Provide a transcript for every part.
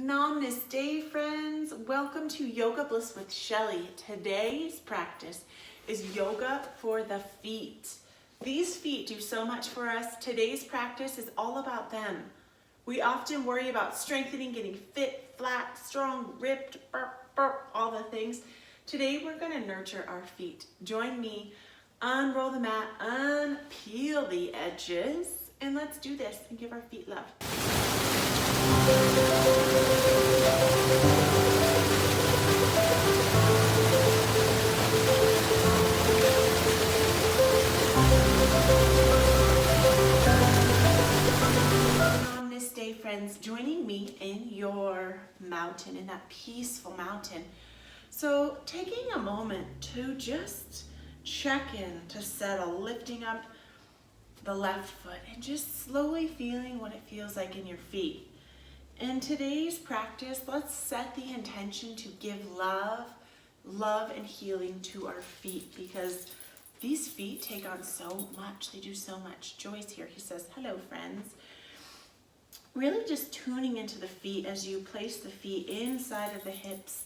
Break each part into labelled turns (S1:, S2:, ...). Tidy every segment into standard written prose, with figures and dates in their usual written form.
S1: Namaste friends, welcome to Yoga Bliss with Shelly. Today's practice is yoga for the feet. These feet do so much for us. Today's practice is all about them. We often worry about strengthening, getting fit, flat, strong, ripped, all the things. Today we're going to nurture our feet. Join me, unroll the mat, unpeel the edges, and let's do this and give our feet love. Namaste friends, joining me in your mountain, in that peaceful mountain. So taking a moment to just check in, to settle, lifting up the left foot and just slowly feeling what it feels like in your feet. In today's practice, let's set the intention to give love and healing to our feet, because these feet take on so much. They do so much. Joy's here. He says, hello, friends. Really just tuning into the feet as you place the feet inside of the hips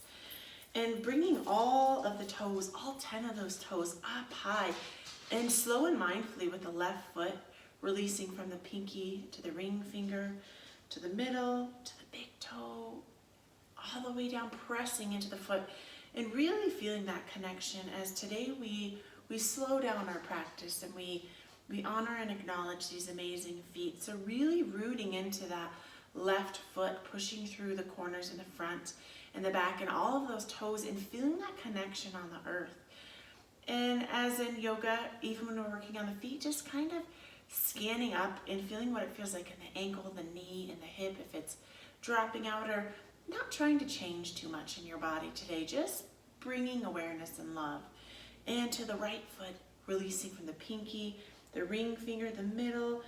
S1: and bringing all of the toes, all 10 of those toes up high, and slow and mindfully with the left foot, releasing from the pinky to the ring finger, to the middle, to the big toe, all the way down, pressing into the foot, and really feeling that connection as today we slow down our practice and we honor and acknowledge these amazing feet. So really rooting into that left foot, pushing through the corners in the front and the back and all of those toes, and feeling that connection on the earth. And as in yoga, even when we're working on the feet, just kind of scanning up and feeling what it feels like in the ankle, the knee, and the hip, if it's dropping out, or not trying to change too much in your body today, just bringing awareness and love. And to the right foot, releasing from the pinky, the ring finger, the middle,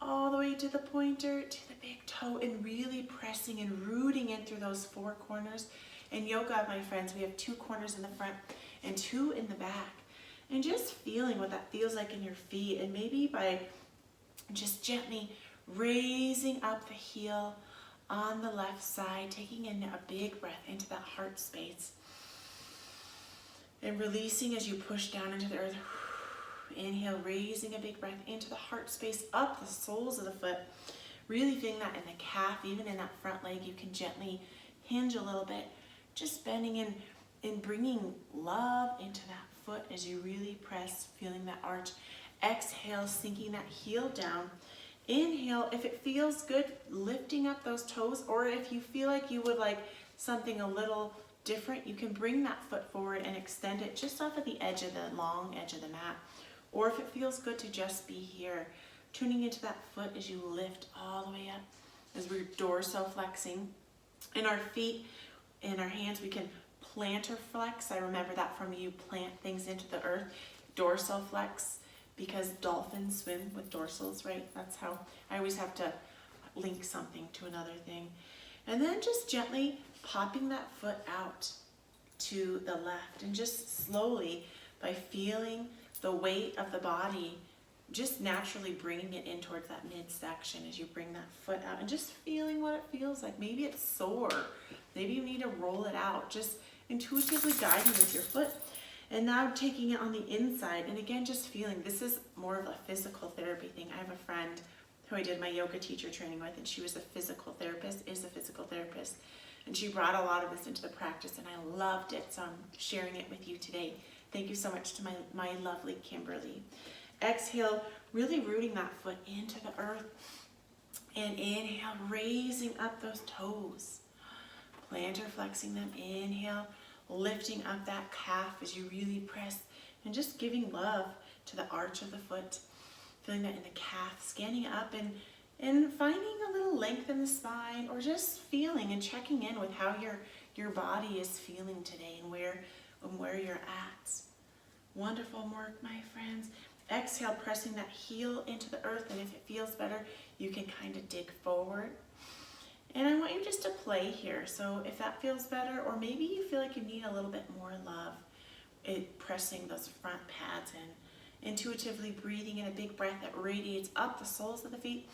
S1: all the way to the pointer, to the big toe, and really pressing and rooting in through those four corners. In yoga, my friends, we have 2 corners in the front and 2 in the back. And just feeling what that feels like in your feet, and maybe by just gently raising up the heel on the left side, taking in a big breath into that heart space, and releasing as you push down into the earth. Inhale, raising a big breath into the heart space, up the soles of the foot, really feeling that in the calf, even in that front leg. You can gently hinge a little bit, just bending in and bringing love into that foot as you really press, feeling that arch. Exhale, sinking that heel down. Inhale, if it feels good, lifting up those toes, or if you feel like you would like something a little different, you can bring that foot forward and extend it just off of the edge of the long edge of the mat. Or if it feels good to just be here, tuning into that foot as you lift all the way up, as we're dorsiflexing. In our feet, in our hands, we can plantar flex. I remember that from you plant things into the earth. Dorsal flex, because dolphins swim with dorsals, right? That's how I always have to link something to another thing. And then just gently popping that foot out to the left, and just slowly, by feeling the weight of the body, just naturally bringing it in towards that midsection as you bring that foot out, and just feeling what it feels like. Maybe it's sore. Maybe you need to roll it out. Just intuitively guiding with your foot. And now taking it on the inside, and again, just feeling, this is more of a physical therapy thing. I have a friend who I did my yoga teacher training with, and she was a physical therapist, and she brought a lot of this into the practice, and I loved it, so I'm sharing it with you today. Thank you so much to my lovely Kimberly. Exhale, really rooting that foot into the earth, and inhale, raising up those toes, plantar flexing them. Inhale, lifting up that calf as you really press, and just giving love to the arch of the foot, feeling that in the calf, scanning up and finding a little length in the spine, or just feeling and checking in with how your body is feeling today and where you're at. Wonderful work, my friends. Exhale, pressing that heel into the earth, and if it feels better, you can kind of dig forward. And I want you just to play here. So if that feels better, or maybe you feel like you need a little bit more love, pressing those front pads in, intuitively breathing in a big breath that radiates up the soles of the feet,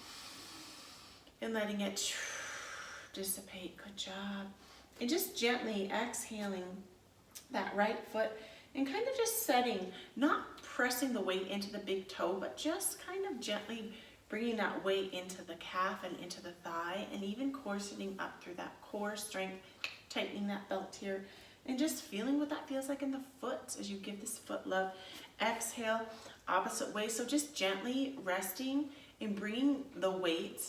S1: and letting it dissipate. Good job. And just gently exhaling that right foot and kind of just setting, not pressing the weight into the big toe, but just kind of gently bringing that weight into the calf and into the thigh, and even corseting up through that core strength, tightening that belt here, and just feeling what that feels like in the foot as you give this foot love. Exhale, opposite way. So just gently resting and bringing the weight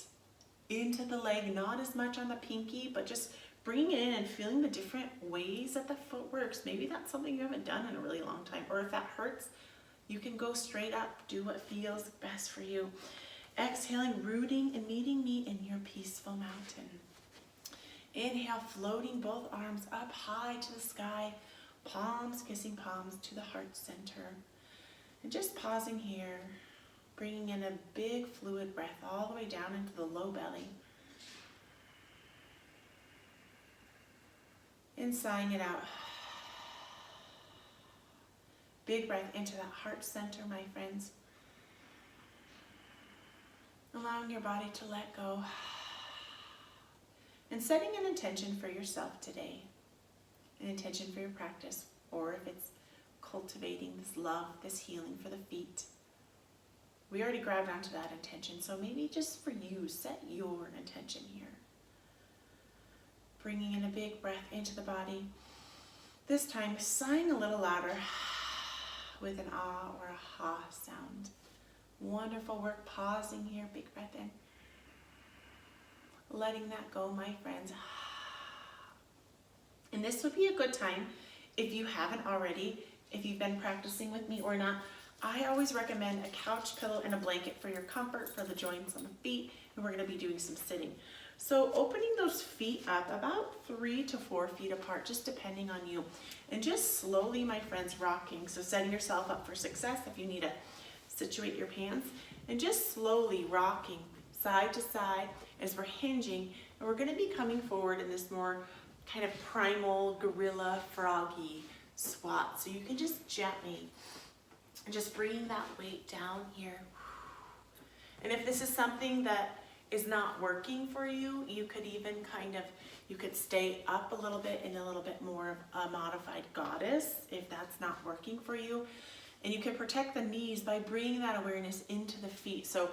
S1: into the leg, not as much on the pinky, but just bringing it in and feeling the different ways that the foot works. Maybe that's something you haven't done in a really long time, or if that hurts, you can go straight up, do what feels best for you. Exhaling, rooting and meeting me in your peaceful mountain. Inhale, floating both arms up high to the sky, palms kissing palms to the heart center. And just pausing here, bringing in a big fluid breath all the way down into the low belly. And sighing it out. Big breath into that heart center, my friends. Allowing your body to let go. And setting an intention for yourself today. An intention for your practice, or if it's cultivating this love, this healing for the feet. We already grabbed onto that intention, so maybe just for you, set your intention here. Bringing in a big breath into the body. This time, sighing a little louder with an ah or a ha sound. Wonderful work. Pausing here, big breath in. Letting that go, my friends. And this would be a good time, if you haven't already, if you've been practicing with me or not, I always recommend a couch pillow and a blanket for your comfort, for the joints on the feet, and we're going to be doing some sitting. So opening those feet up about 3 to 4 feet apart, just depending on you. And just slowly, my friends, rocking. So setting yourself up for success if you need to situate your pants. And just slowly rocking side to side as we're hinging. And we're going to be coming forward in this more kind of primal, gorilla, froggy squat. So you can just gently, just bring that weight down here. And if this is something that is not working for you, you could even you could stay up a little bit in a little bit more of a modified goddess if that's not working for you. And you can protect the knees by bringing that awareness into the feet. So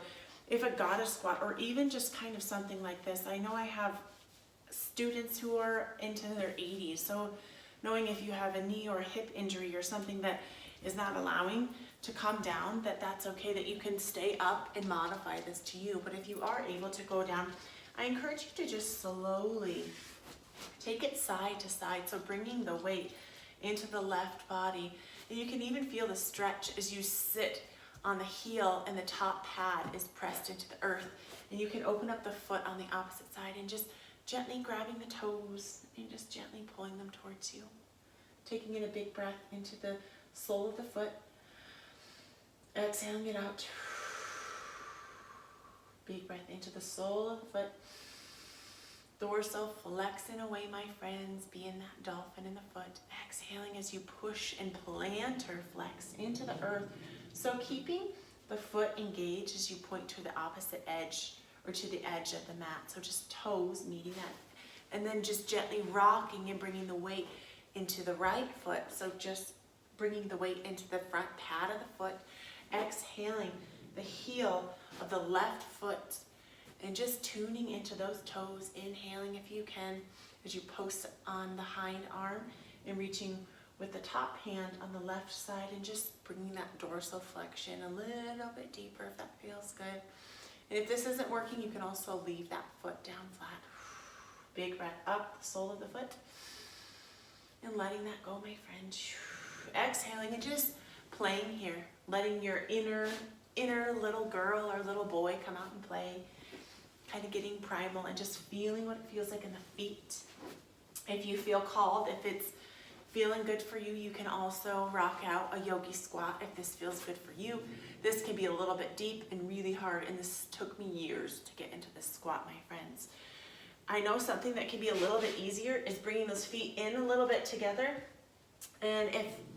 S1: if a goddess squat, or even just kind of something like this, I know I have students who are into their 80s, so knowing if you have a knee or a hip injury or something that is not allowing to come down, that's okay, that you can stay up and modify this to you. But if you are able to go down, I encourage you to just slowly take it side to side, so bringing the weight into the left body. And you can even feel the stretch as you sit on the heel and the top pad is pressed into the earth. And you can open up the foot on the opposite side and just gently grabbing the toes and just gently pulling them towards you. Taking in a big breath into the sole of the foot. Exhaling it out. Big breath into the sole of the foot. Dorsal flexing away, my friends, being that dolphin in the foot. Exhaling as you push and plantar flex into the earth. So keeping the foot engaged as you point to the opposite edge, or to the edge of the mat. So just toes meeting that. And then just gently rocking and bringing the weight into the right foot. So just bringing the weight into the front pad of the foot. Exhaling the heel of the left foot. And just tuning into those toes. Inhaling if you can as you post on the hind arm. And reaching with the top hand on the left side. And just bringing that dorsal flexion a little bit deeper if that feels good. And if this isn't working, you can also leave that foot down flat. Big breath up, the sole of the foot. And letting that go, my friend. Exhaling and just playing here. Letting your inner little girl or little boy come out and play. Kind of getting primal and just feeling what it feels like in the feet. If you feel called, if it's feeling good for you, you can also rock out a yogi squat if this feels good for you. This can be a little bit deep and really hard, and this took me years to get into this squat, my friends. I know something that can be a little bit easier is bringing those feet in a little bit together. And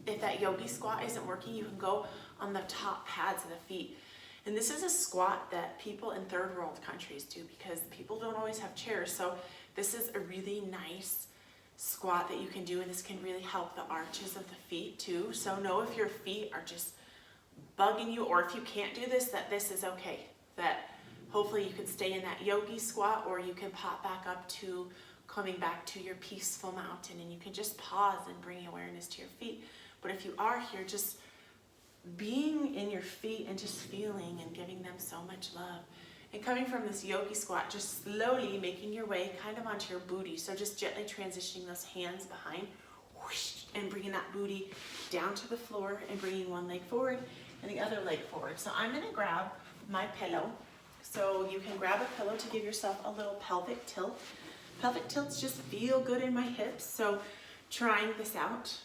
S1: if that yogi squat isn't working, you can go on the top pads of the feet. And this is a squat that people in third world countries do because people don't always have chairs. So This is a really nice squat that you can do, and this can really help the arches of the feet too. So know if your feet are just bugging you, or if you can't do this, that this is okay. That hopefully you can stay in that yogi squat, or you can pop back up to coming back to your peaceful mountain, and you can just pause and bring awareness to your feet. But if you are here, just being in your feet and just feeling and giving them so much love. And coming from this yogi squat, just slowly making your way kind of onto your booty. So just gently transitioning those hands behind, whoosh, and bringing that booty down to the floor, and bringing one leg forward and the other leg forward. So I'm gonna grab my pillow. So you can grab a pillow to give yourself a little pelvic tilt. Pelvic tilts just feel good in my hips, so trying this out.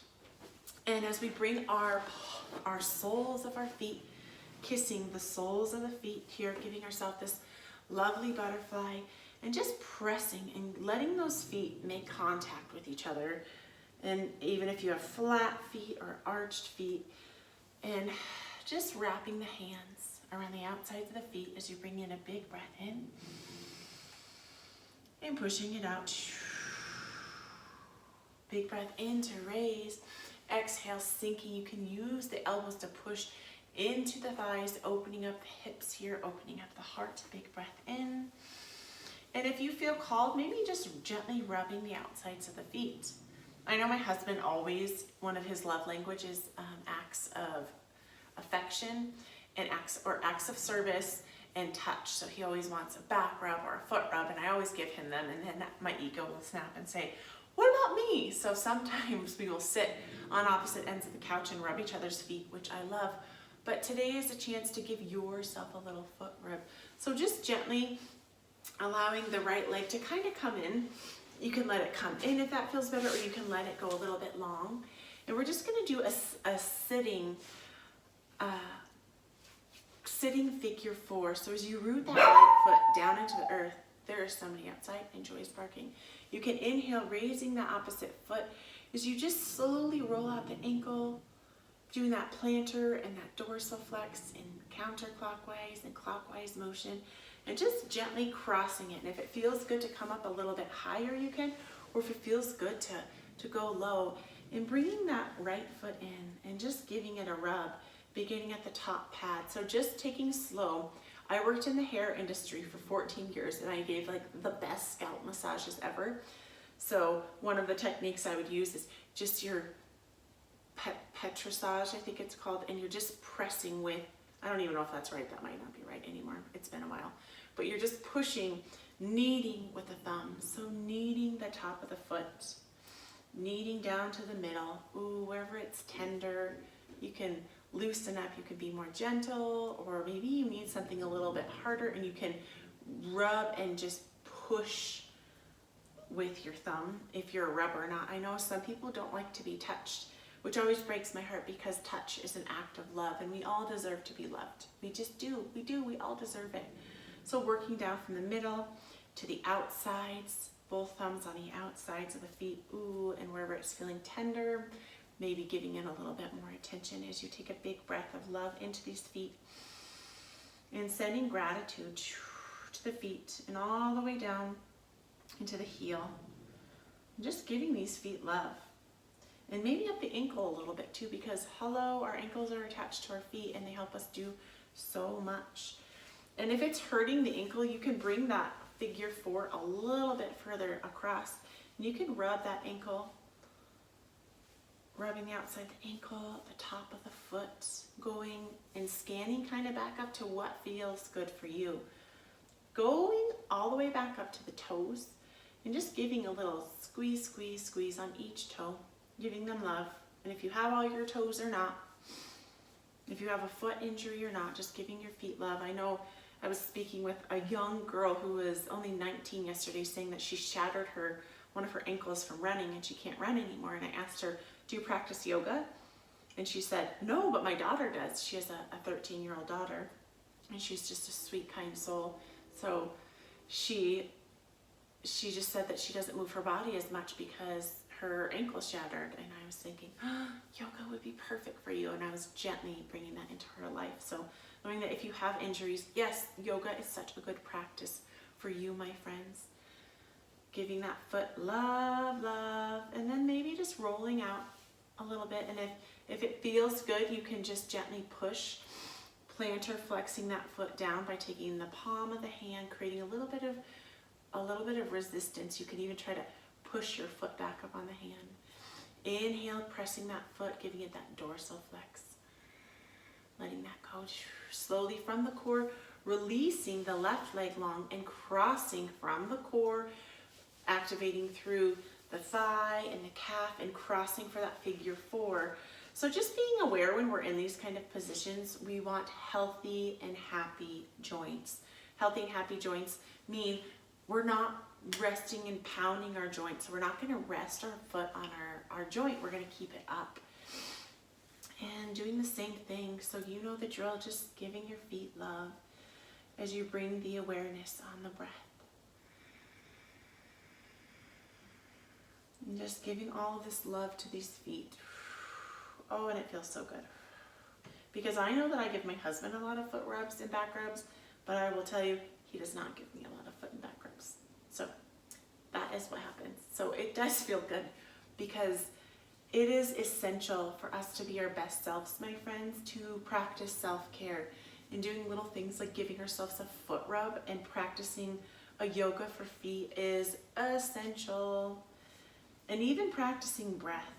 S1: And as we bring our soles of our feet, kissing the soles of the feet here, giving ourselves this lovely butterfly, and just pressing and letting those feet make contact with each other. And even if you have flat feet or arched feet, and just wrapping the hands around the outsides of the feet as you bring in a big breath in and pushing it out. Big breath in to raise. Exhale, sinking. You can use the elbows to push into the thighs, opening up the hips here, opening up the heart. Big breath in. And if you feel called, maybe just gently rubbing the outsides of the feet. I know my husband always, one of his love languages, acts of affection and acts of service and touch. So he always wants a back rub or a foot rub, and I always give him them, and then my ego will snap and say, what about me? So sometimes we will sit on opposite ends of the couch and rub each other's feet, which I love. But today is a chance to give yourself a little foot rub. So just gently allowing the right leg to kind of come in. You can let it come in if that feels better, or you can let it go a little bit long. And we're just gonna do a sitting figure four. So as you root that right foot down into the earth, there is somebody outside and Joy's barking. You can inhale, raising the opposite foot as you just slowly roll out the ankle, doing that plantar and that dorsal flex in counterclockwise and clockwise motion, and just gently crossing it. And if it feels good to come up a little bit higher, you can, or if it feels good to go low, and bringing that right foot in and just giving it a rub, beginning at the top pad. So just taking slow. I worked in the hair industry for 14 years, and I gave like the best scalp massages ever. So one of the techniques I would use is just your petrissage, I think it's called, and you're just pressing with, I don't even know if that's right, that might not be right anymore, it's been a while, but you're just pushing, kneading with the thumb. So kneading the top of the foot, kneading down to the middle. Ooh, wherever it's tender, you can loosen up, you can be more gentle, or maybe you need something a little bit harder, and you can rub and just push with your thumb if you're a rubber or not. I know some people don't like to be touched, which always breaks my heart, because touch is an act of love, and we all deserve to be loved. We just do, we all deserve it. So working down from the middle to the outsides, both thumbs on the outsides of the feet, ooh, and wherever it's feeling tender, maybe giving it a little bit more attention as you take a big breath of love into these feet, and sending gratitude to the feet and all the way down into the heel. And just giving these feet love. And maybe up the ankle a little bit too, because hello, our ankles are attached to our feet and they help us do so much. And if it's hurting the ankle, you can bring that figure four a little bit further across. And you can rub that ankle, rubbing the outside of the ankle, the top of the foot, going and scanning kind of back up to what feels good for you. Going all the way back up to the toes, and just giving a little squeeze, squeeze, squeeze on each toe, giving them love. And if you have all your toes or not, if you have a foot injury or not, just giving your feet love. I know I was speaking with a young girl who was only 19 yesterday, saying that she shattered one of her ankles from running and she can't run anymore. And I asked her, do you practice yoga? And she said, no, but my daughter does. She has a 13-year-old daughter, and she's just a sweet, kind soul. So she just said that she doesn't move her body as much because her ankle shattered. And I was thinking, oh, yoga would be perfect for you. And I was gently bringing that into her life. So knowing that if you have injuries, yes, yoga is such a good practice for you, my friends. Giving that foot love, love, and then maybe just rolling out a little bit. And if it feels good, you can just gently push, plantar flexing that foot down by taking the palm of the hand, creating a little bit of resistance. You can even try to push your foot back up on the hand. Inhale, pressing that foot, giving it that dorsal flex. Letting that go slowly from the core, releasing the left leg long and crossing from the core, activating through the thigh and the calf and crossing for that figure four. So just being aware when we're in these kind of positions, we want healthy and happy joints. Healthy and happy joints mean we're not resting and pounding our joints. We're not going to rest our foot on our joint. We're going to keep it up. And doing the same thing. So you know the drill, just giving your feet love as you bring the awareness on the breath. And just giving all of this love to these feet. Oh, and it feels so good. Because I know that I give my husband a lot of foot rubs and back rubs, but I will tell you, he does not give me a lot of foot and back rubs. So that is what happens. So it does feel good because it is essential for us to be our best selves, my friends, to practice self-care and doing little things like giving ourselves a foot rub and practicing a yoga for feet is essential. And even practicing breath.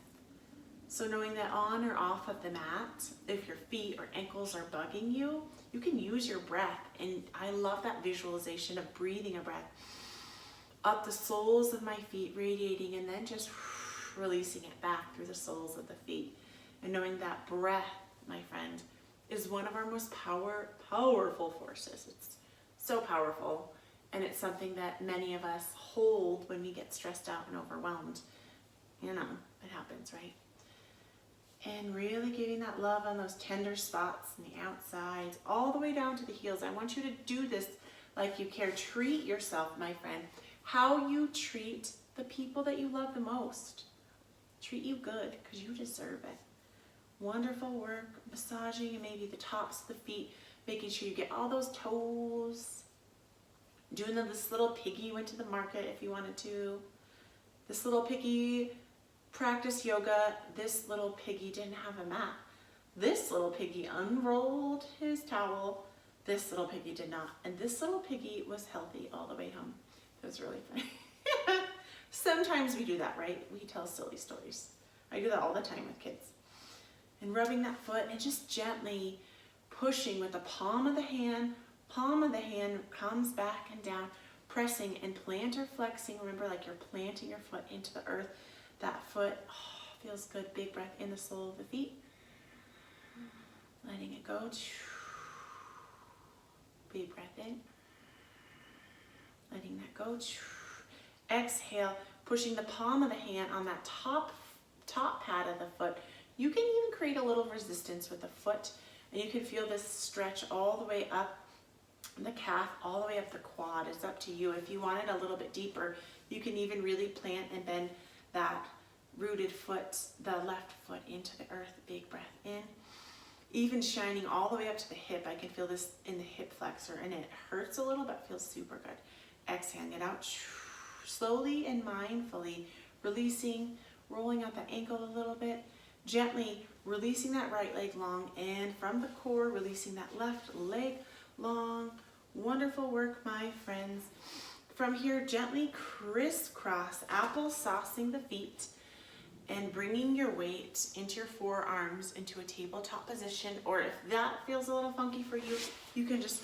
S1: So knowing that on or off of the mat, if your feet or ankles are bugging you, you can use your breath. And I love that visualization of breathing a breath up the soles of my feet, radiating, and then just releasing it back through the soles of the feet. And knowing that breath, my friend, is one of our most powerful forces. It's so powerful. And it's something that many of us hold when we get stressed out and overwhelmed. You know, it happens, right? And really giving that love on those tender spots on the outsides, all the way down to the heels. I want you to do this like you care. Treat yourself, my friend, how you treat the people that you love the most. Treat you good, because you deserve it. Wonderful work, massaging maybe the tops of the feet, making sure you get all those toes. Doing this little piggy went to the market if you wanted to. This little piggy practiced yoga. This little piggy didn't have a mat. This little piggy unrolled his towel. This little piggy did not. And this little piggy was healthy all the way home. It was really funny. Sometimes we do that, right? We tell silly stories. I do that all the time with kids. And rubbing that foot and just gently pushing with the palm of the hand comes back and down, pressing and plantar flexing. Remember, like you're planting your foot into the earth. That foot feels good. Big breath in the sole of the feet. Letting it go. Big breath in. Letting that go. Exhale, pushing the palm of the hand on that top pad of the foot. You can even create a little resistance with the foot, and you can feel this stretch all the way up the calf, all the way up the quad. It's up to you. If you want it a little bit deeper, you can even really plant and bend that rooted foot, the left foot, into the earth. Big breath in. Even shining all the way up to the hip. I can feel this in the hip flexor, and it hurts a little, but feels super good. Exhaling it out. Slowly and mindfully releasing, rolling out the ankle a little bit. Gently releasing that right leg long, and from the core, releasing that left leg long. Wonderful work, my friends. From here, gently crisscross, applesaucing the feet and bringing your weight into your forearms into a tabletop position. Or if that feels a little funky for you, you can just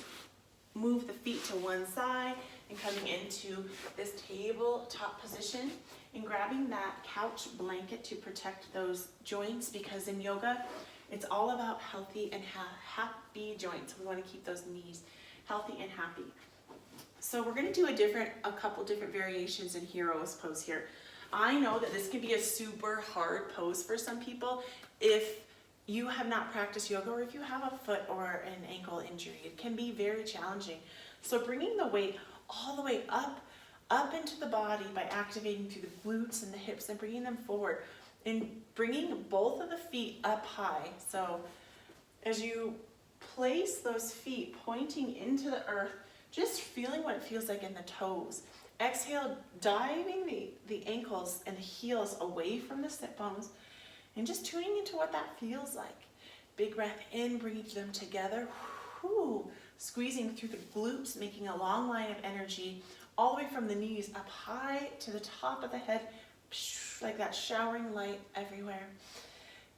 S1: move the feet to one side and coming into this tabletop position and grabbing that couch blanket to protect those joints, because in yoga, it's all about healthy and happy joints. We want to keep those knees healthy and happy. So we're going to do a couple different variations in hero's pose here. I know that this can be a super hard pose for some people if you have not practiced yoga, or if you have a foot or an ankle injury. It can be very challenging. So bringing the weight all the way up into the body by activating through the glutes and the hips and bringing them forward and bringing both of the feet up high. So as you place those feet pointing into the earth, just feeling what it feels like in the toes. Exhale, diving the ankles and the heels away from the sit bones and just tuning into what that feels like. Big breath in, bringing them together. Whew. Squeezing through the glutes, making a long line of energy all the way from the knees up high to the top of the head, like that showering light everywhere.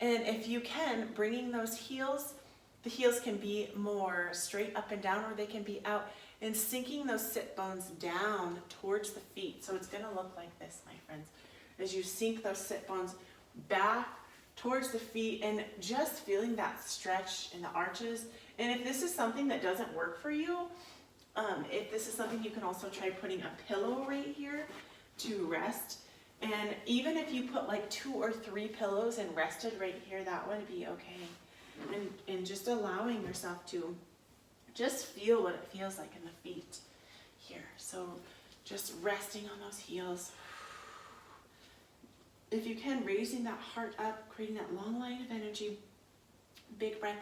S1: And if you can, bringing those heels, the heels can be more straight up and down, or they can be out, and sinking those sit bones down towards the feet. So it's going to look like this, my friends, as you sink those sit bones back towards the feet and just feeling that stretch in the arches. And if this is something that doesn't work for you, if this is something, you can also try putting a pillow right here to rest. And even if you put like 2 or 3 pillows and rested right here, that would be okay. And just allowing yourself to just feel what it feels like in the feet here. So just resting on those heels. If you can, raising that heart up, creating that long line of energy. Big breath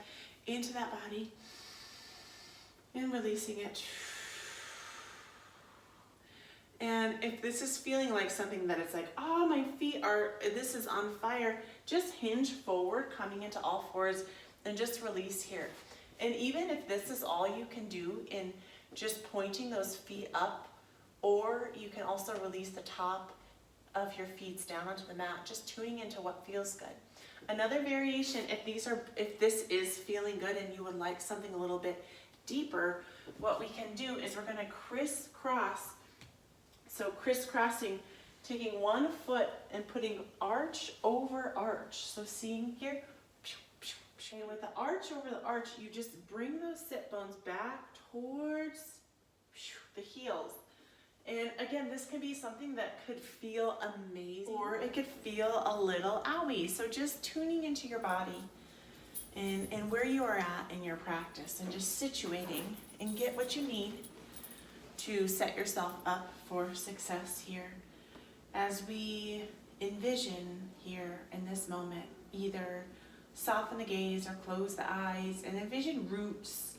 S1: into that body and releasing it. And if this is feeling like something that it's like, oh, my feet are, this is on fire, just hinge forward, coming into all fours, and just release here. And even if this is all you can do in just pointing those feet up, or you can also release the top of your feet down onto the mat, just tuning into what feels good. Another variation, if this is feeling good and you would like something a little bit deeper, what we can do is we're going to crisscross. So crisscrossing, taking one foot and putting arch over arch. So seeing here, and with the arch over the arch, you just bring those sit bones back towards the heels. And again, this can be something that could feel amazing, or it could feel a little owie. So just tuning into your body and where you are at in your practice, and just situating and get what you need to set yourself up for success here. As we envision here in this moment, either soften the gaze or close the eyes and envision roots,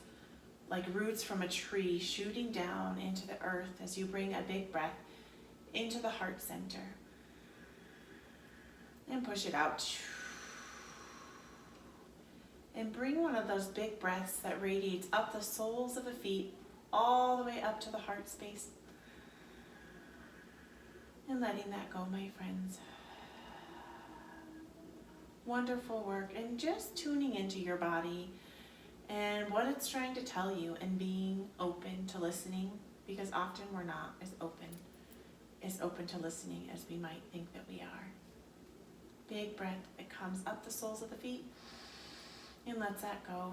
S1: like roots from a tree shooting down into the earth as you bring a big breath into the heart center and push it out. And bring one of those big breaths that radiates up the soles of the feet all the way up to the heart space. And letting that go, my friends. Wonderful work. And just tuning into your body and what it's trying to tell you, and being open to listening, because often we're not as open to listening as we might think that we are. Big breath that comes up the soles of the feet and lets that go.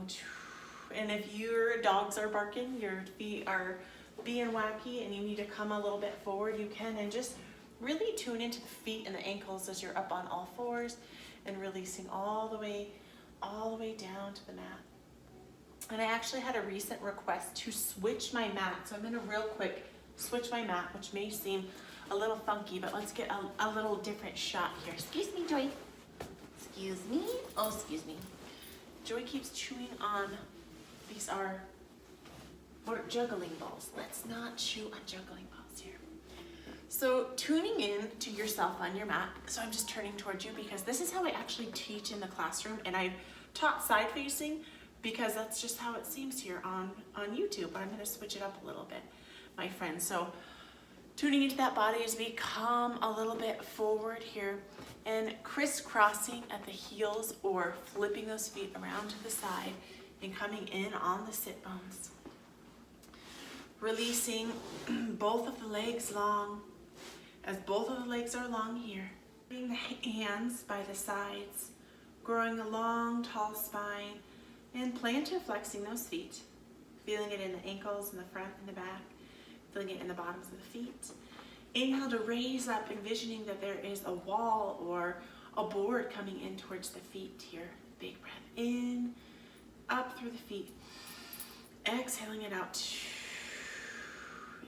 S1: And if your dogs are barking, your feet are being wacky, and you need to come a little bit forward, you can, and just really tune into the feet and the ankles as you're up on all fours and releasing all the way down to the mat. And I actually had a recent request to switch my mat, so I'm going to real quick switch my mat, which may seem a little funky, but let's get a little different shot here. Excuse me, Joy. Excuse me. Oh, excuse me. Joy keeps chewing on, these are juggling balls. Let's not chew on juggling balls here. So tuning in to yourself on your mat. So I'm just turning towards you because this is how I actually teach in the classroom, and I've taught side facing because that's just how it seems here on YouTube, but I'm going to switch it up a little bit, my friends. So tuning into that body as we come a little bit forward here and crisscrossing at the heels, or flipping those feet around to the side and coming in on the sit bones. Releasing both of the legs long, as both of the legs are long here. Bring the hands by the sides, growing a long, tall spine, and plantar flexing those feet. Feeling it in the ankles, in the front, in the back. Feeling it in the bottoms of the feet. Inhale to raise up, envisioning that there is a wall or a board coming in towards the feet here. Big breath in, up through the feet. Exhaling it out.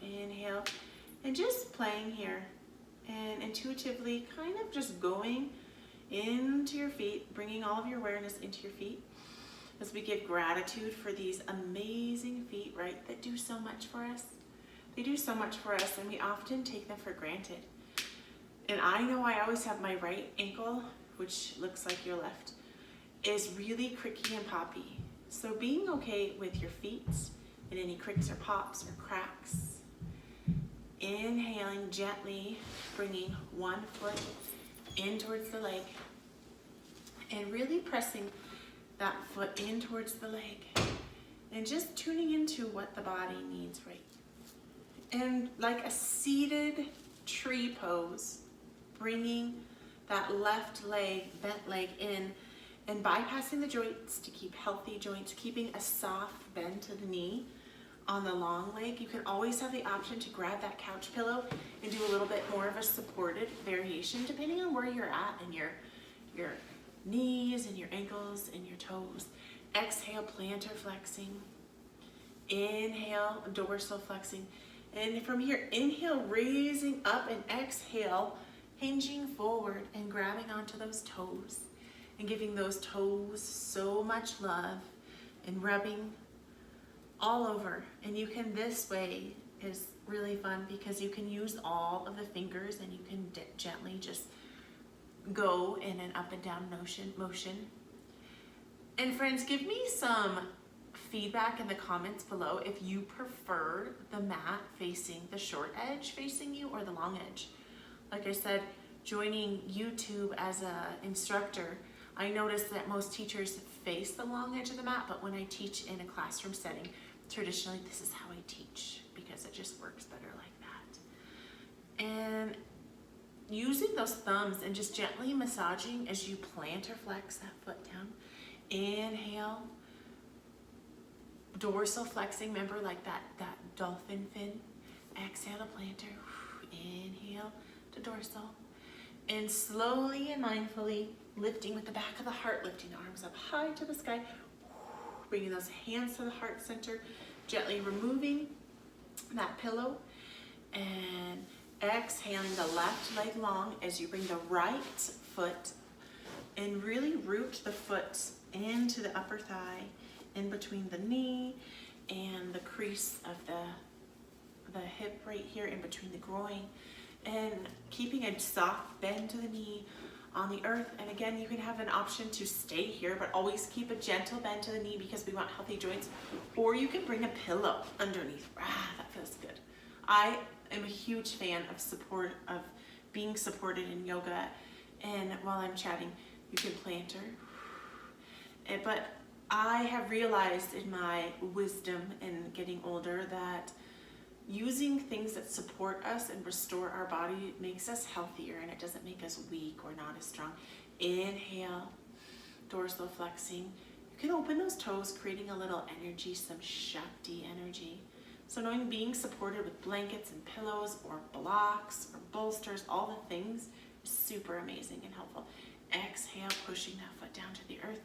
S1: Inhale, and just playing here and intuitively kind of just going into your feet, bringing all of your awareness into your feet as we give gratitude for these amazing feet, right, that do so much for us. They do so much for us, and we often take them for granted. And I know I always have my right ankle, which looks like your left, is really cricky and poppy. So being okay with your feet and any cricks or pops or cracks. Inhaling gently, bringing one foot in towards the leg and really pressing that foot in towards the leg and just tuning into what the body needs, right? And like a seated tree pose, bringing that left leg, bent leg in and bypassing the joints to keep healthy joints, keeping a soft bend to the knee. On the long leg, you can always have the option to grab that couch pillow and do a little bit more of a supported variation depending on where you're at in your knees and your ankles and your toes. Exhale, plantar flexing. Inhale, dorsal flexing. And from here, inhale, raising up, and exhale, hinging forward and grabbing onto those toes and giving those toes so much love and rubbing all over. And you can, this way is really fun because you can use all of the fingers and you can gently just go in an up and down motion. And friends, give me some feedback in the comments below if you prefer the mat facing the short edge facing you or the long edge. Like I said, joining YouTube as an instructor, I noticed that most teachers face the long edge of the mat, but when I teach in a classroom setting, traditionally this is how I teach because it just works better like that. And using those thumbs and just gently massaging as you plantar flex that foot down. Inhale, dorsal flexing, remember like that dolphin fin. Exhale to plantar, inhale to dorsal. And slowly and mindfully lifting with the back of the heart, lifting the arms up high to the sky, bringing those hands to the heart center, gently removing that pillow and exhaling the left leg long as you bring the right foot and really root the foot into the upper thigh, in between the knee and the crease of the hip right here, in between the groin, and keeping a soft bend to the knee on the earth. And again, you can have an option to stay here, but always keep a gentle bend to the knee because we want healthy joints. Or you can bring a pillow underneath. That feels good. I am a huge fan of being supported in yoga. And while I'm chatting, you can plantar. But I have realized in my wisdom and getting older that using things that support us and restore our body makes us healthier, and it doesn't make us weak or not as strong. Inhale, dorsal flexing. You can open those toes, creating a little energy, some Shakti energy. So knowing being supported with blankets and pillows or blocks or bolsters, all the things, is super amazing and helpful. Exhale, pushing that foot down to the earth.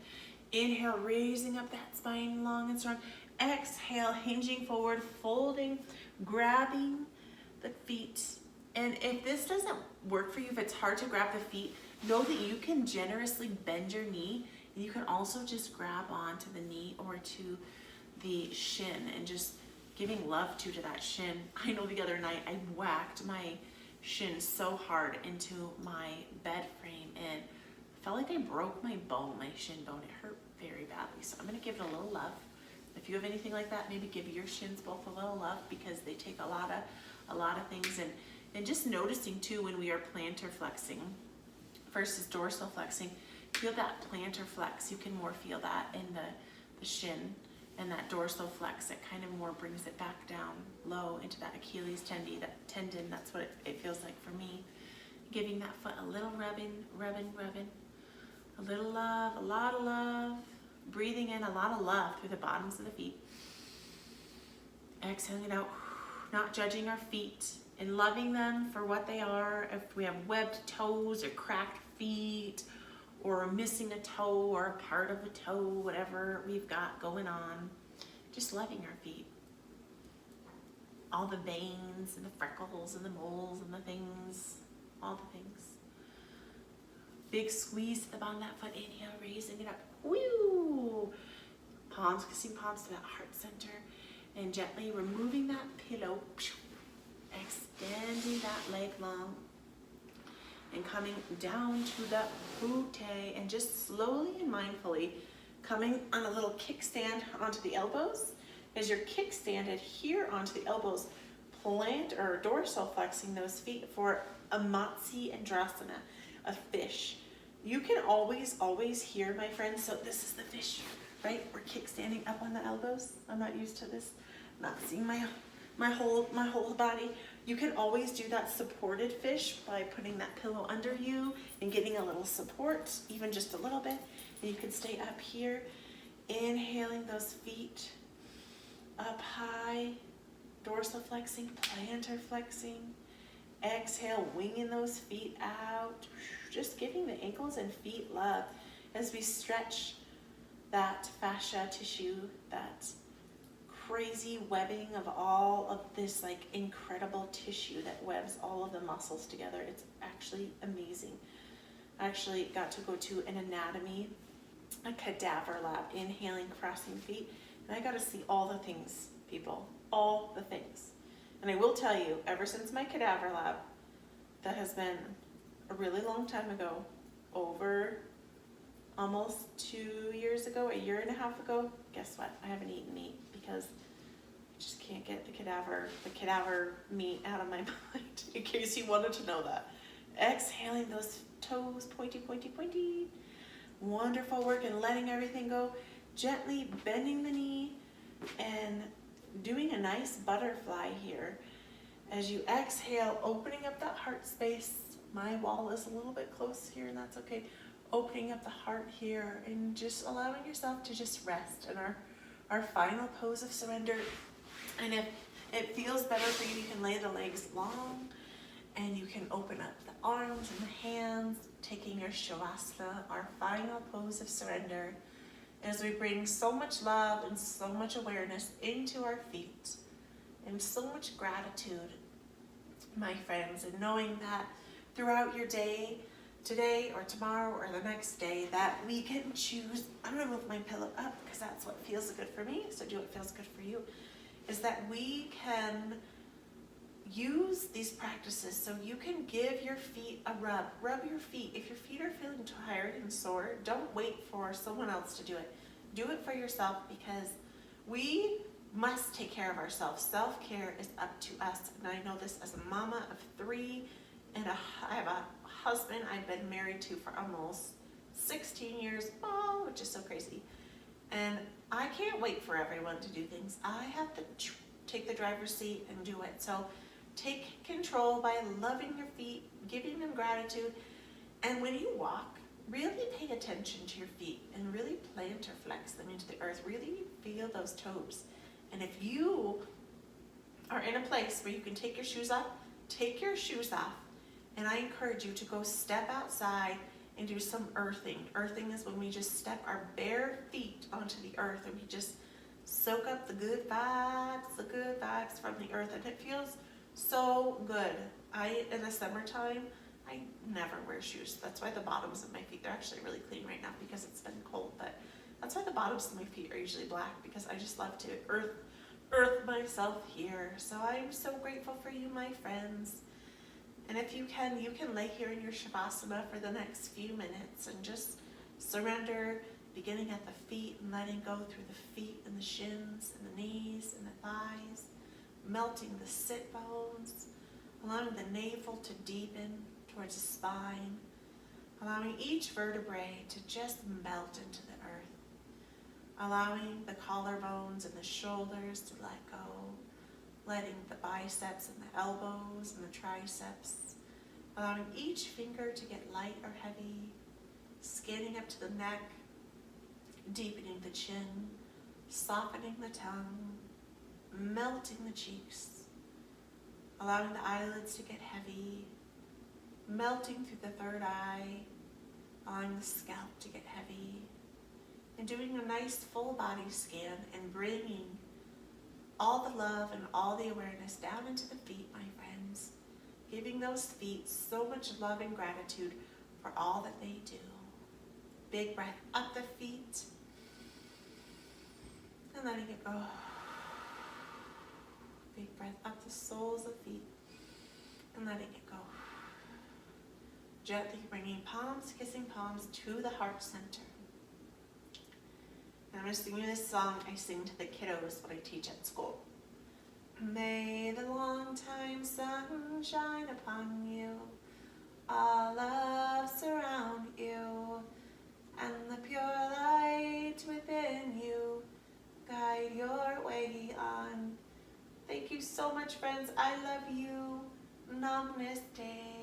S1: Inhale, raising up that spine long and strong. Exhale, hinging forward, folding, grabbing the feet. And if this doesn't work for you, if it's hard to grab the feet, know that you can generously bend your knee, and you can also just grab onto the knee or to the shin and just giving love to that shin. I know the other night I whacked my shin so hard into my bed frame and felt like I broke my bone, my shin bone. It hurt very badly. So I'm gonna give it a little love. If you have anything like that, maybe give your shins both a little love because they take a lot of things. And just noticing too when we are plantar flexing versus dorsal flexing, feel that plantar flex. You can more feel that in the shin, and that dorsal flex, it kind of more brings it back down low into that Achilles tendon. That's what it feels like for me. Giving that foot a little rubbing. A little love, a lot of love. Breathing in a lot of love through the bottoms of the feet. Exhaling it out, not judging our feet and loving them for what they are. If we have webbed toes or cracked feet or missing a toe or a part of a toe, whatever we've got going on, just loving our feet. All the veins and the freckles and the moles and the things, all the things. Big squeeze at the bottom of that foot. Inhale, raising it up. Woo! Palms, kissing palms to that heart center. And gently removing that pillow. extending that leg long and coming down to the boot, and just slowly and mindfully coming on a little kickstand onto the elbows. As you're kickstanded here onto the elbows, plant or dorsal flexing those feet for a Matsyendrasana, a fish. You can always hear, my friends, so this is the fish, right? We're kickstanding up on the elbows. I'm not used to this, not seeing my whole body. You can always do that supported fish by putting that pillow under you and getting a little support, even just a little bit. And you can stay up here, inhaling those feet up high, dorsal flexing, plantar flexing. Exhale, winging those feet out, just giving the ankles and feet love as we stretch that fascia tissue, that crazy webbing of all of this like incredible tissue that webs all of the muscles together. It's actually amazing. I actually got to go to an anatomy, a cadaver lab, inhaling, crossing feet, and I got to see all the things, people, all the things. And I will tell you, ever since my cadaver lab, that has been a really long time ago, over almost 2 years ago, a year and a half ago, guess what? I haven't eaten meat because I just can't get the cadaver meat out of my mind, in case you wanted to know that. Exhaling those toes, pointy, pointy, pointy. Wonderful work, and letting everything go. Gently bending the knee and doing a nice butterfly here. As you exhale, opening up that heart space. My wall is a little bit close here, and that's okay. Opening up the heart here and just allowing yourself to just rest in our final pose of surrender. And if it feels better for you, you can lay the legs long and you can open up the arms and the hands, taking your Shavasana, our final pose of surrender, as we bring so much love and so much awareness into our feet and so much gratitude, my friends, and knowing that throughout your day, today or tomorrow or the next day, that we can choose. I'm going to move my pillow up because that's what feels good for me, so do what feels good for you, is that we can use these practices so you can give your feet a rub. Rub your feet. If your feet are feeling tired and sore, don't wait for someone else to do it. Do it for yourself, because we must take care of ourselves. Self-care is up to us. And I know this as a mama of 3, and I have a husband I've been married to for almost 16 years, which is so crazy. And I can't wait for everyone to do things. I have to take the driver's seat and do it. So take control by loving your feet, giving them gratitude. And when you walk, really pay attention to your feet and really plantar flex them into the earth. Really feel those toes. And if you are in a place where you can take your shoes off, take your shoes off. And I encourage you to go step outside and do some earthing. Earthing is when we just step our bare feet onto the earth and we just soak up the good vibes from the earth. And it feels so good. In the summertime, I never wear shoes. That's why the bottoms of my feet, they're actually really clean right now because it's been cold, but that's why the bottoms of my feet are usually black, because I just love to earth myself here. So I'm so grateful for you, my friends. And if you can lay here in your Shavasana for the next few minutes and just surrender, beginning at the feet and letting go through the feet and the shins and the knees and the thighs, melting the sit bones, allowing the navel to deepen towards the spine, allowing each vertebrae to just melt into the earth, allowing the collarbones and the shoulders to let go, letting the biceps and the elbows and the triceps, allowing each finger to get light or heavy, scanning up to the neck, deepening the chin, softening the tongue, melting the cheeks, allowing the eyelids to get heavy, melting through the third eye, allowing the scalp to get heavy, and doing a nice full body scan and bringing all the love and all the awareness down into the feet, my friends, giving those feet so much love and gratitude for all that they do. Big breath up the feet and letting it go. Big breath up the soles of feet. and letting it go. Gently bringing palms, kissing palms to the heart center. And I'm going to sing you this song I sing to the kiddos when I teach at school. May the long time sun shine upon you, all love surround you, and the pure light within you guide your way on. Thank you so much, friends. I love you. Namaste.